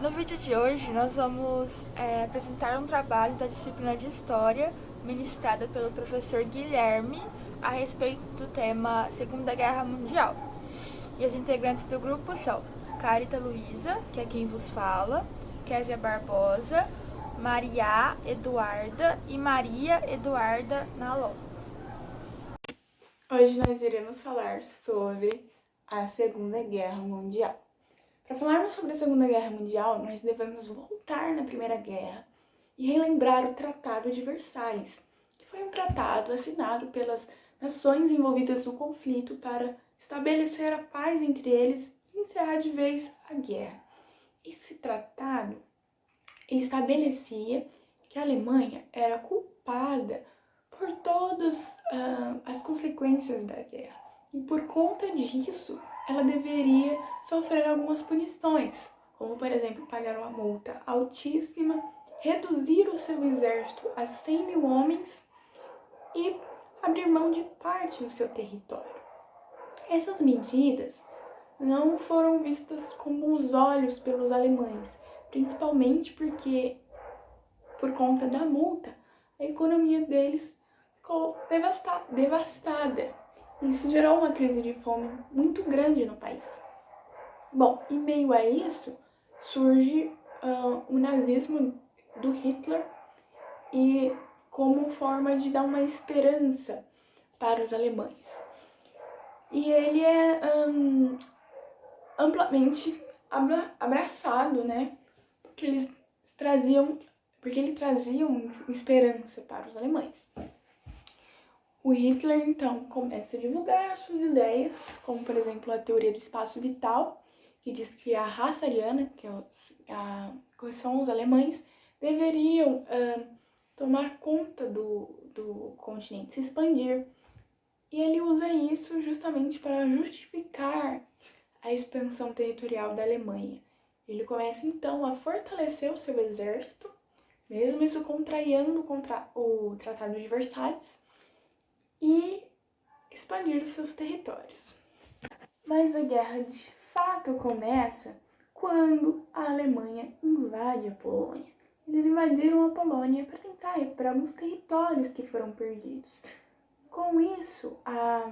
No vídeo de hoje, nós vamos apresentar um trabalho da disciplina de História, ministrada pelo professor Guilherme, a respeito do tema Segunda Guerra Mundial. E as integrantes do grupo são Carita Luísa, que é quem vos fala, Késia Barbosa, Maria Eduarda e Maria Eduarda Nalon. Hoje nós iremos falar sobre a Segunda Guerra Mundial. Para falarmos sobre a Segunda Guerra Mundial, nós devemos voltar na Primeira Guerra e relembrar o Tratado de Versalhes, que foi um tratado assinado pelas nações envolvidas no conflito para estabelecer a paz entre eles e encerrar de vez a guerra. Esse tratado estabelecia que a Alemanha era culpada por todas as consequências da guerra. E por conta disso, ela deveria sofrer algumas punições, como, por exemplo, pagar uma multa altíssima, reduzir o seu exército a 100 mil homens e abrir mão de parte do seu território. Essas medidas não foram vistas com bons olhos pelos alemães, principalmente porque, por conta da multa, a economia deles ficou devastada. Isso gerou uma crise de fome muito grande no país. Bom, em meio a isso, surge o nazismo do Hitler e como forma de dar uma esperança para os alemães. E ele é amplamente abraçado, né? Porque ele trazia uma esperança para os alemães. O Hitler, então, começa a divulgar as suas ideias, como, por exemplo, a teoria do espaço vital, que diz que a raça ariana, que são os alemães, deveriam tomar conta do continente, se expandir. E ele usa isso justamente para justificar a expansão territorial da Alemanha. Ele começa, então, a fortalecer o seu exército, mesmo isso contrariando o Tratado de Versalhes, e expandir os seus territórios. Mas a guerra de fato começa quando a Alemanha invade a Polônia. Eles invadiram a Polônia para tentar recuperar alguns territórios que foram perdidos. Com isso, a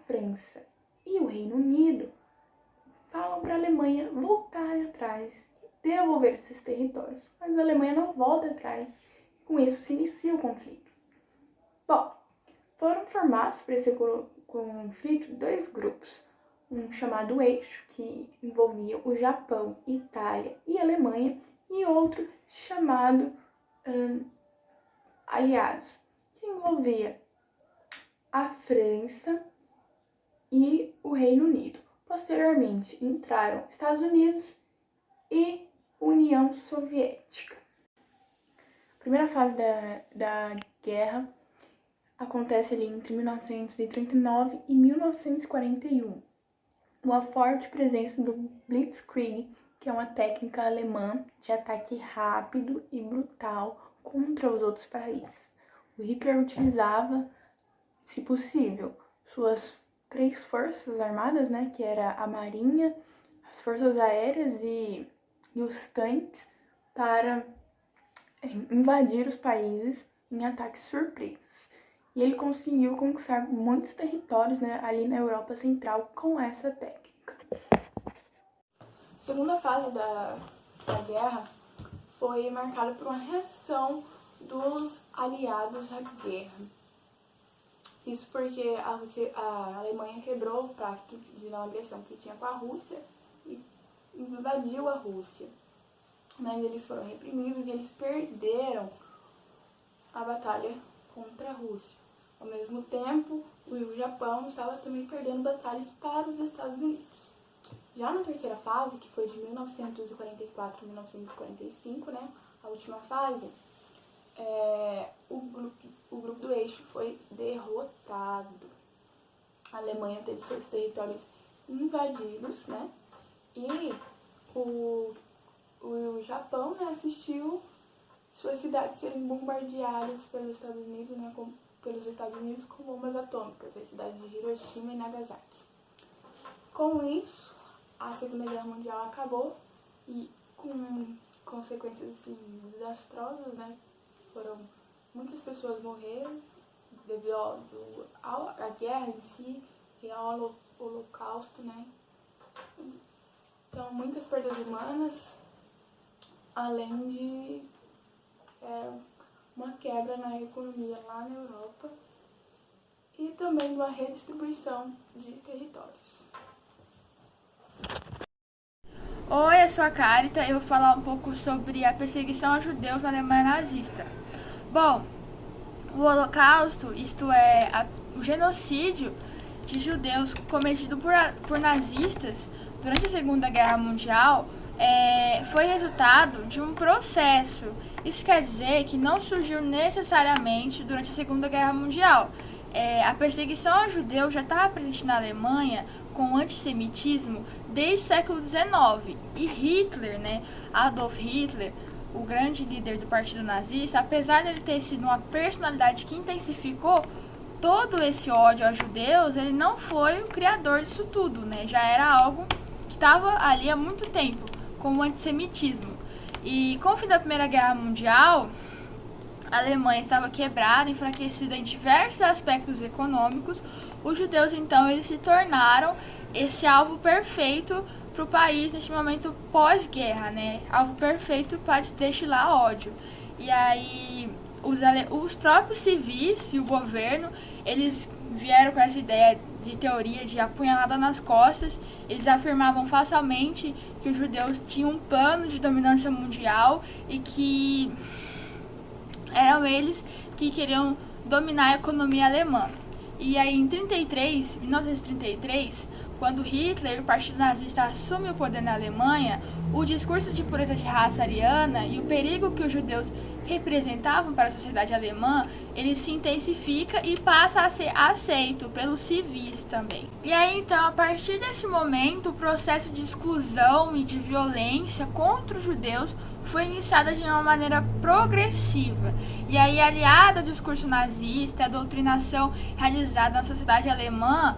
França e o Reino Unido falam para a Alemanha voltar atrás e devolver esses territórios. Mas a Alemanha não volta atrás e com isso se inicia o conflito. Bom, foram formados para esse conflito dois grupos, um chamado Eixo, que envolvia o Japão, Itália e Alemanha, e outro chamado Aliados, que envolvia a França e o Reino Unido. Posteriormente entraram Estados Unidos e União Soviética. A primeira fase da guerra acontece ali entre 1939 e 1941. Uma forte presença do Blitzkrieg, que é uma técnica alemã de ataque rápido e brutal contra os outros países. O Hitler utilizava, se possível, suas 3 forças armadas, né, que era a marinha, as forças aéreas e os tanques, para invadir os países em ataques surpresas. E ele conseguiu conquistar muitos territórios, né, ali na Europa Central com essa técnica. A segunda fase da guerra foi marcada por uma reação dos aliados à guerra. Isso porque a Alemanha quebrou o pacto de não agressão que tinha com a Rússia e invadiu a Rússia. Mas eles foram reprimidos e eles perderam a batalha contra a Rússia. Ao mesmo tempo, o Japão estava também perdendo batalhas para os Estados Unidos. Já na terceira fase, que foi de 1944 a 1945, né, a última fase, o grupo do Eixo foi derrotado. A Alemanha teve seus territórios invadidos, né, e o Japão, né, assistiu suas cidades serem bombardeadas pelos Estados Unidos, né, com bombas atômicas, as cidades de Hiroshima e Nagasaki. Com isso, a Segunda Guerra Mundial acabou e com consequências assim, desastrosas, né? Muitas pessoas morreram devido à guerra em si e ao holocausto, né? Então, muitas perdas humanas, além de uma quebra na economia lá na Europa e também uma redistribuição de territórios. Oi, eu sou a Carita e eu vou falar um pouco sobre a perseguição aos judeus na Alemanha nazista. Bom, o Holocausto, isto é, o genocídio de judeus cometido por nazistas durante a Segunda Guerra Mundial, foi resultado de um processo. Isso quer dizer que não surgiu necessariamente durante a Segunda Guerra Mundial. A perseguição aos judeus já estava presente na Alemanha com o antissemitismo desde o século XIX. E Hitler, Adolf Hitler, o grande líder do partido nazista, apesar de ele ter sido uma personalidade que intensificou todo esse ódio aos judeus, ele não foi o criador disso tudo, Já era algo que estava ali há muito tempo, como o antissemitismo. E com o fim da Primeira Guerra Mundial, a Alemanha estava quebrada, enfraquecida em diversos aspectos econômicos. Os judeus, então, eles se tornaram esse alvo perfeito para o país neste momento pós-guerra, Alvo perfeito para destilar ódio. E aí, os próprios civis e o governo, eles vieram com essa ideia de teoria de apunhalada nas costas. Eles afirmavam facilmente que os judeus tinham um plano de dominância mundial e que eram eles que queriam dominar a economia alemã. E aí em 1933, quando Hitler e o Partido Nazista assumem o poder na Alemanha, o discurso de pureza de raça ariana e o perigo que os judeus representavam para a sociedade alemã, ele se intensifica e passa a ser aceito pelos civis também. E aí então, a partir desse momento, o processo de exclusão e de violência contra os judeus foi iniciada de uma maneira progressiva. E aí, aliada ao discurso nazista, a doutrinação realizada na sociedade alemã,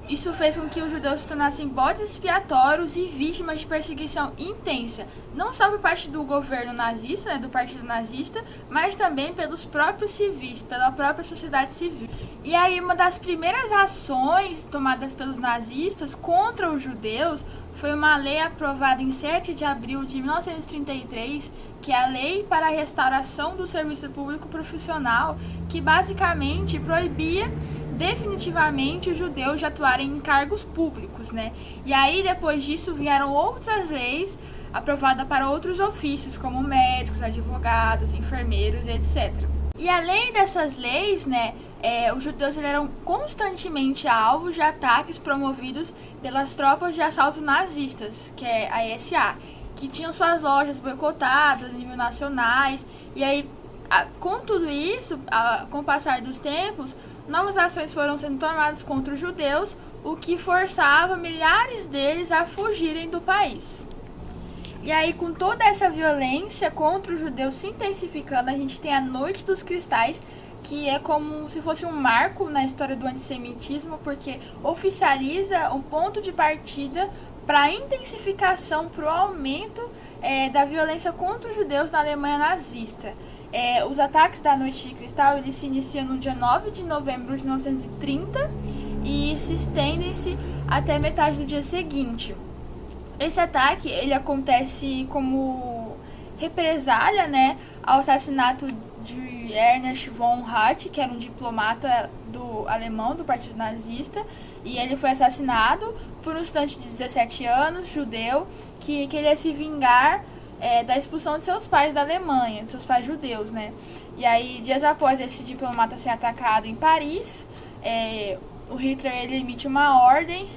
isso fez com que os judeus se tornassem bodes expiatórios e vítimas de perseguição intensa, não só por parte do governo nazista, do partido nazista, mas também pelos próprios civis, pela própria sociedade civil. E aí uma das primeiras ações tomadas pelos nazistas contra os judeus foi uma lei aprovada em 7 de abril de 1933, que é a Lei para a Restauração do Serviço Público Profissional, que basicamente proibia definitivamente os judeus de atuarem em cargos públicos, E aí, depois disso, vieram outras leis aprovadas para outros ofícios, como médicos, advogados, enfermeiros, etc. E além dessas leis, os judeus eram constantemente alvos de ataques promovidos pelas tropas de assalto nazistas, que é a SA, que tinham suas lojas boicotadas a nível nacionais. E aí, com tudo isso, com o passar dos tempos, novas ações foram sendo tomadas contra os judeus, o que forçava milhares deles a fugirem do país. E aí, com toda essa violência contra os judeus se intensificando, a gente tem a Noite dos Cristais, que é como se fosse um marco na história do antissemitismo, porque oficializa um ponto de partida para a intensificação, para o aumento da violência contra os judeus na Alemanha nazista. Os ataques da Noite de Cristal, eles se iniciam no dia 9 de novembro de 1930 e se estendem-se até metade do dia seguinte. Esse ataque, ele acontece como represália, ao assassinato de Ernst von Hatt, que era um diplomata alemão do Partido Nazista, e ele foi assassinado por um estudante de 17 anos, judeu, que queria se vingar da expulsão de seus pais da Alemanha, de seus pais judeus, E aí, dias após esse diplomata ser atacado em Paris, o Hitler ele emite uma ordem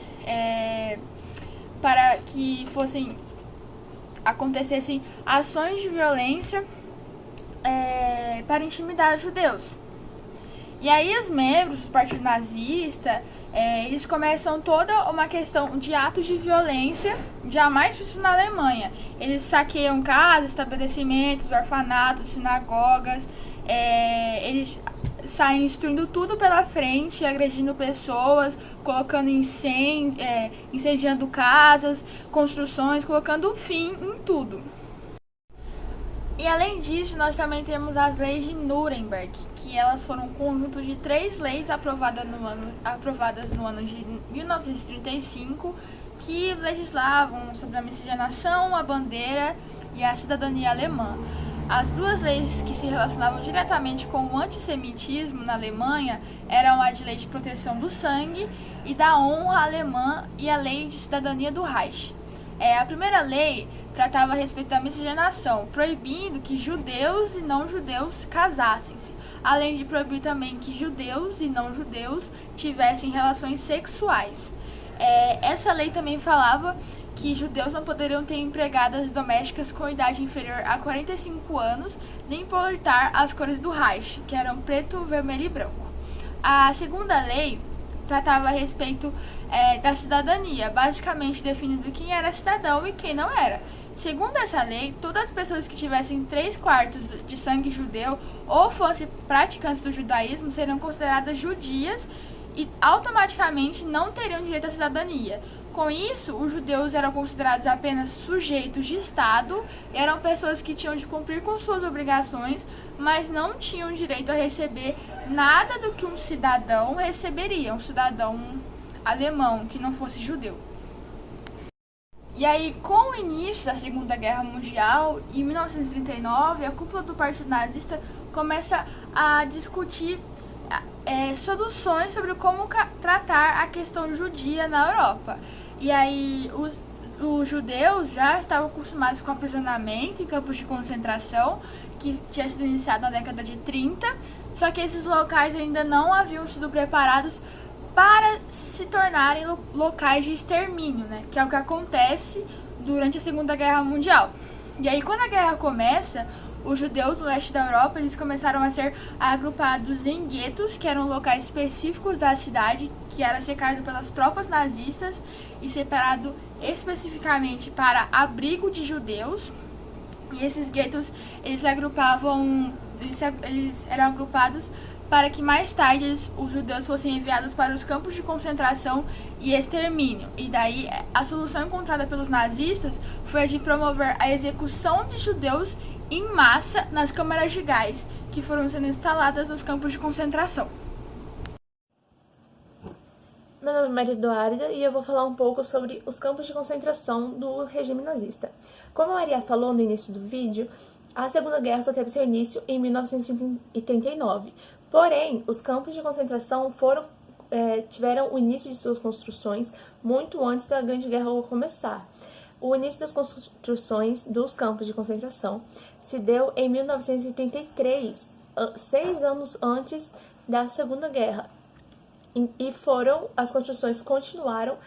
para que acontecessem ações de violência para intimidar os judeus. E aí os membros do Partido Nazista, eles começam toda uma questão de atos de violência jamais visto na Alemanha. Eles saqueiam casas, estabelecimentos, orfanatos, sinagogas, eles saem destruindo tudo pela frente, agredindo pessoas, colocando incendiando casas, construções, colocando fim em tudo. E além disso, nós também temos as leis de Nuremberg, que elas foram um conjunto de 3 leis aprovadas no ano de 1935, que legislavam sobre a miscigenação, a bandeira e a cidadania alemã. As 2 leis que se relacionavam diretamente com o antissemitismo na Alemanha eram a de lei de proteção do sangue e da honra alemã e a lei de cidadania do Reich. A primeira lei tratava a respeito da miscigenação, proibindo que judeus e não-judeus casassem-se, além de proibir também que judeus e não-judeus tivessem relações sexuais. Essa lei também falava que judeus não poderiam ter empregadas domésticas com idade inferior a 45 anos, nem importar as cores do Reich, que eram preto, vermelho e branco. A segunda lei tratava a respeito da cidadania, basicamente definindo quem era cidadão e quem não era. Segundo essa lei, todas as pessoas que tivessem 3/4 de sangue judeu ou fossem praticantes do judaísmo seriam consideradas judias e automaticamente não teriam direito à cidadania. Com isso, os judeus eram considerados apenas sujeitos de Estado, eram pessoas que tinham de cumprir com suas obrigações, mas não tinham direito a receber nada do que um cidadão receberia, um cidadão alemão que não fosse judeu. E aí, com o início da Segunda Guerra Mundial, em 1939, a cúpula do Partido Nazista começa a discutir soluções sobre como tratar a questão judia na Europa. E aí, os judeus já estavam acostumados com aprisionamento em campos de concentração, que tinha sido iniciado na década de 30, só que esses locais ainda não haviam sido preparados para se tornarem locais de extermínio, né? Que é o que acontece durante a Segunda Guerra Mundial. E aí, quando a guerra começa, os judeus do leste da Europa, eles começaram a ser agrupados em guetos, que eram locais específicos da cidade, que era cercado pelas tropas nazistas e separado especificamente para abrigo de judeus. E esses guetos, eles eram agrupados para que mais tarde os judeus fossem enviados para os campos de concentração e extermínio. E daí a solução encontrada pelos nazistas foi a de promover a execução de judeus em massa nas câmaras de gás, que foram sendo instaladas nos campos de concentração. Meu nome é Maria Eduarda e eu vou falar um pouco sobre os campos de concentração do regime nazista. Como a Maria falou no início do vídeo, a Segunda Guerra só teve seu início em 1939. Porém, os campos de concentração tiveram o início de suas construções muito antes da Grande Guerra começar. O início das construções dos campos de concentração se deu em 1933, 6 anos antes da Segunda Guerra. E as construções continuaram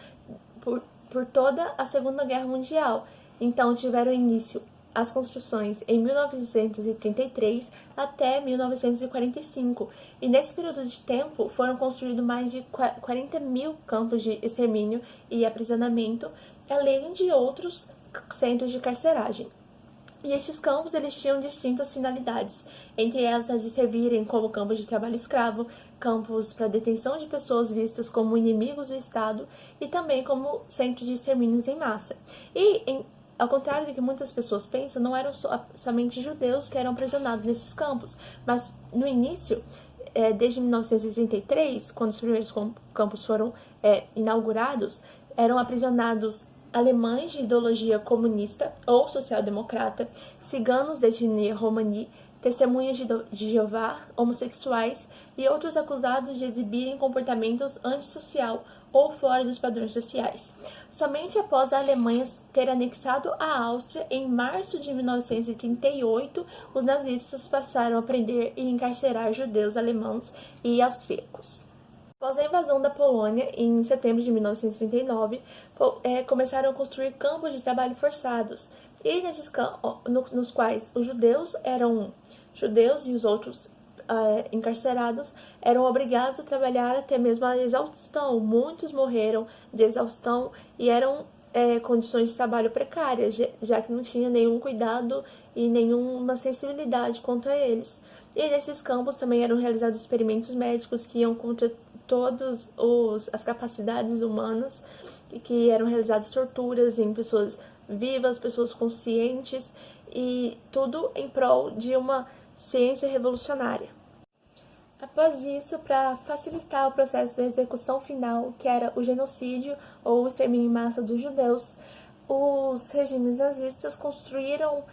por toda a Segunda Guerra Mundial. Então, tiveram início as construções em 1933 até 1945. E nesse período de tempo foram construídos mais de 40 mil campos de extermínio e aprisionamento, além de outros centros de carceragem. E estes campos eles tinham distintas finalidades, entre elas a de servirem como campos de trabalho escravo, campos para detenção de pessoas vistas como inimigos do Estado e também como centros de extermínios em massa. Ao contrário do que muitas pessoas pensam, não eram somente judeus que eram aprisionados nesses campos, mas no início, desde 1933, quando os primeiros campos foram inaugurados, eram aprisionados alemães de ideologia comunista ou social-democrata, ciganos de etnia romani, testemunhas de Jeová, homossexuais e outros acusados de exibirem comportamentos antissocial ou fora dos padrões sociais. Somente após a Alemanha ter anexado a Áustria em março de 1938, os nazistas passaram a prender e encarcerar judeus alemães e austríacos. Após a invasão da Polônia, em setembro de 1939, começaram a construir campos de trabalho forçados, e nos quais os judeus e os outros encarcerados eram obrigados a trabalhar até mesmo a exaustão. Muitos morreram de exaustão e eram condições de trabalho precárias, já que não tinha nenhum cuidado e nenhuma sensibilidade quanto a eles. E nesses campos também eram realizados experimentos médicos que iam contra todas as capacidades humanas, e que eram realizadas torturas em pessoas vivas, pessoas conscientes, e tudo em prol de uma ciência revolucionária. Após isso, para facilitar o processo da execução final, que era o genocídio ou o extermínio em massa dos judeus, os regimes nazistas construíram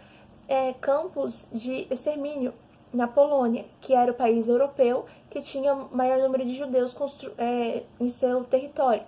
campos de extermínio na Polônia, que era o país europeu que tinha maior número de judeus em seu território.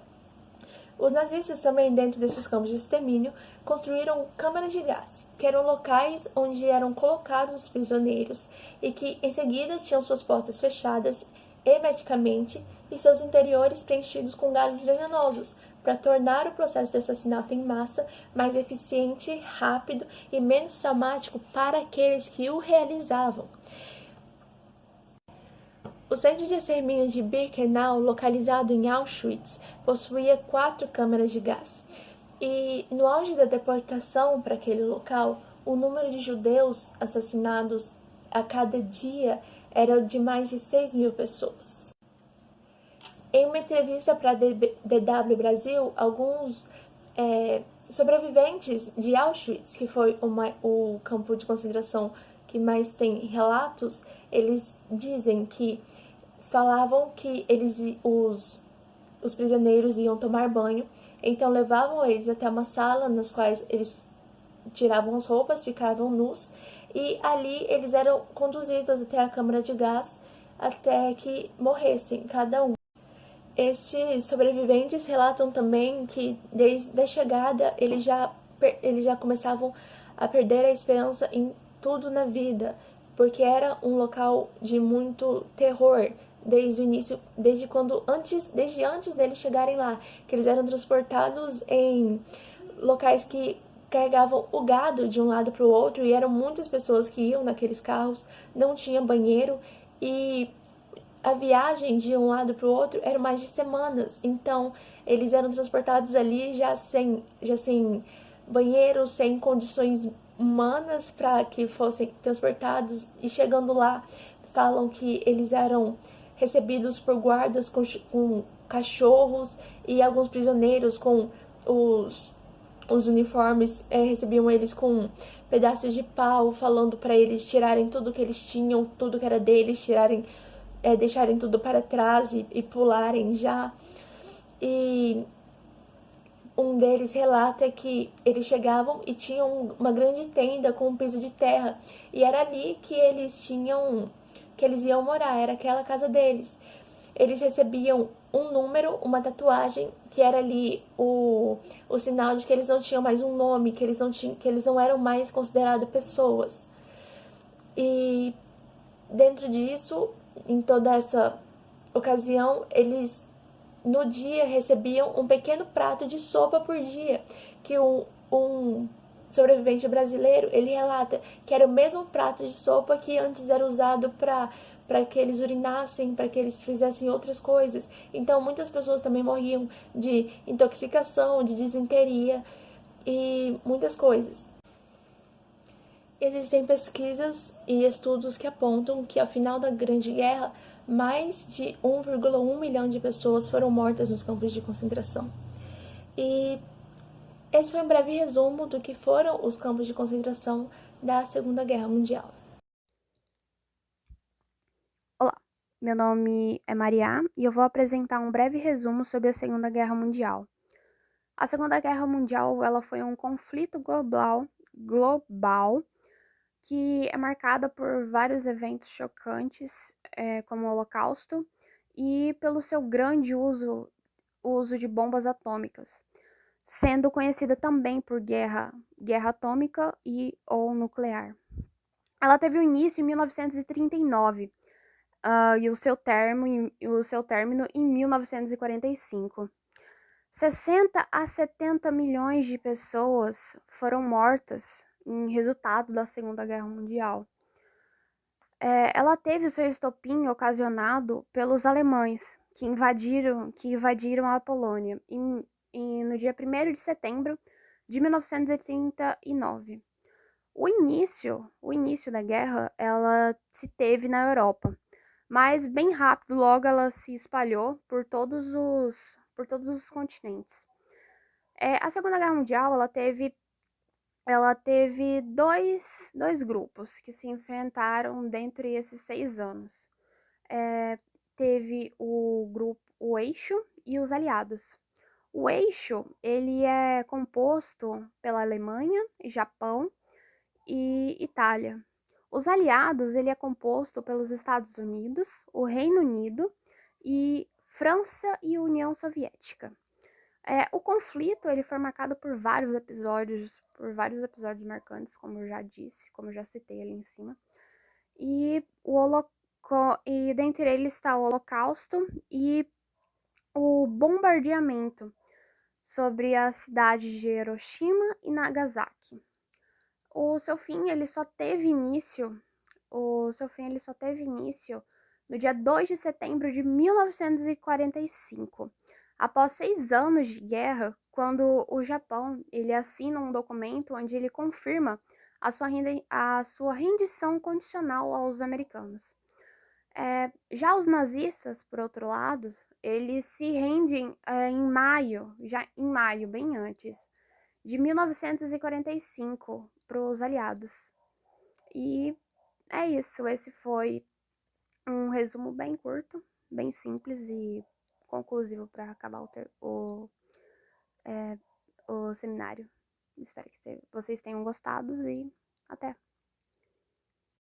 Os nazistas também, dentro desses campos de extermínio, construíram câmaras de gás, que eram locais onde eram colocados os prisioneiros e que, em seguida, tinham suas portas fechadas hermeticamente e seus interiores preenchidos com gases venenosos, para tornar o processo de assassinato em massa mais eficiente, rápido e menos traumático para aqueles que o realizavam. O centro de extermínio de Birkenau, localizado em Auschwitz, possuía 4 câmaras de gás. E no auge da deportação para aquele local, o número de judeus assassinados a cada dia era de mais de 6.000 pessoas. Em uma entrevista para a DW Brasil, alguns sobreviventes de Auschwitz, que foi o campo de concentração que mais tem relatos, eles dizem que falavam que os prisioneiros iam tomar banho, então levavam eles até uma sala nas quais eles tiravam as roupas, ficavam nus, e ali eles eram conduzidos até a câmara de gás até que morressem, cada um. Estes sobreviventes relatam também que desde a chegada eles já começavam a perder a esperança em tudo na vida, porque era um local de muito terror desde o início, desde antes deles chegarem lá, que eles eram transportados em locais que carregavam o gado de um lado para o outro, e eram muitas pessoas que iam naqueles carros, não tinha banheiro, e a viagem de um lado para o outro era mais de semanas, então eles eram transportados ali já sem banheiro, sem condições humanas para que fossem transportados, e chegando lá falam que eles eram recebidos por guardas com cachorros, e alguns prisioneiros com os uniformes recebiam eles com pedaços de pau, falando para eles tirarem tudo que eles tinham, tudo que era deles, deixarem tudo para trás e pularem já. E um deles relata que eles chegavam e tinham uma grande tenda com um piso de terra, e era ali que eles iam morar, era aquela casa deles. Eles recebiam um número, uma tatuagem, que era ali o sinal de que eles não tinham mais um nome, que eles não eram mais considerados pessoas. E dentro disso, em toda essa ocasião, eles no dia recebiam um pequeno prato de sopa por dia, que um sobrevivente brasileiro, ele relata que era o mesmo prato de sopa que antes era usado para que eles urinassem, para que eles fizessem outras coisas. Então, muitas pessoas também morriam de intoxicação, de disenteria e muitas coisas. Existem pesquisas e estudos que apontam que, ao final da Grande Guerra, mais de 1,1 milhão de pessoas foram mortas nos campos de concentração. E esse foi um breve resumo do que foram os campos de concentração da Segunda Guerra Mundial. Olá, meu nome é Maria e eu vou apresentar um breve resumo sobre a Segunda Guerra Mundial. A Segunda Guerra Mundial ela foi um conflito global que é marcada por vários eventos chocantes, como o Holocausto, e pelo seu grande uso de bombas atômicas, sendo conhecida também por guerra atômica ou nuclear. Ela teve o início em 1939 e o seu término em 1945. 60 a 70 milhões de pessoas foram mortas em resultado da Segunda Guerra Mundial. Ela teve o seu estopim ocasionado pelos alemães, que invadiram a Polônia no dia 1º de setembro de 1939. O início da guerra, ela se teve na Europa, mas bem rápido, logo ela se espalhou por todos os continentes. A Segunda Guerra Mundial, ela teve dois grupos que se enfrentaram dentro desses 6 anos. Teve o Eixo e os Aliados. O Eixo, ele é composto pela Alemanha, Japão e Itália. Os Aliados, ele é composto pelos Estados Unidos, o Reino Unido e França e União Soviética. O conflito, ele foi marcado por vários episódios marcantes, como eu já disse, como eu já citei ali em cima. E dentre eles está o Holocausto e o bombardeamento sobre as cidades de Hiroshima e Nagasaki. O seu fim, ele só teve início no dia 2 de setembro de 1945, após 6 anos de guerra, quando o Japão ele assina um documento onde ele confirma a sua rendição condicional aos americanos. Já os nazistas, por outro lado, eles se rendem em maio, bem antes, de 1945, para os aliados. E é isso, esse foi um resumo bem curto, bem simples e conclusivo para acabar o seminário. Espero que vocês tenham gostado e até!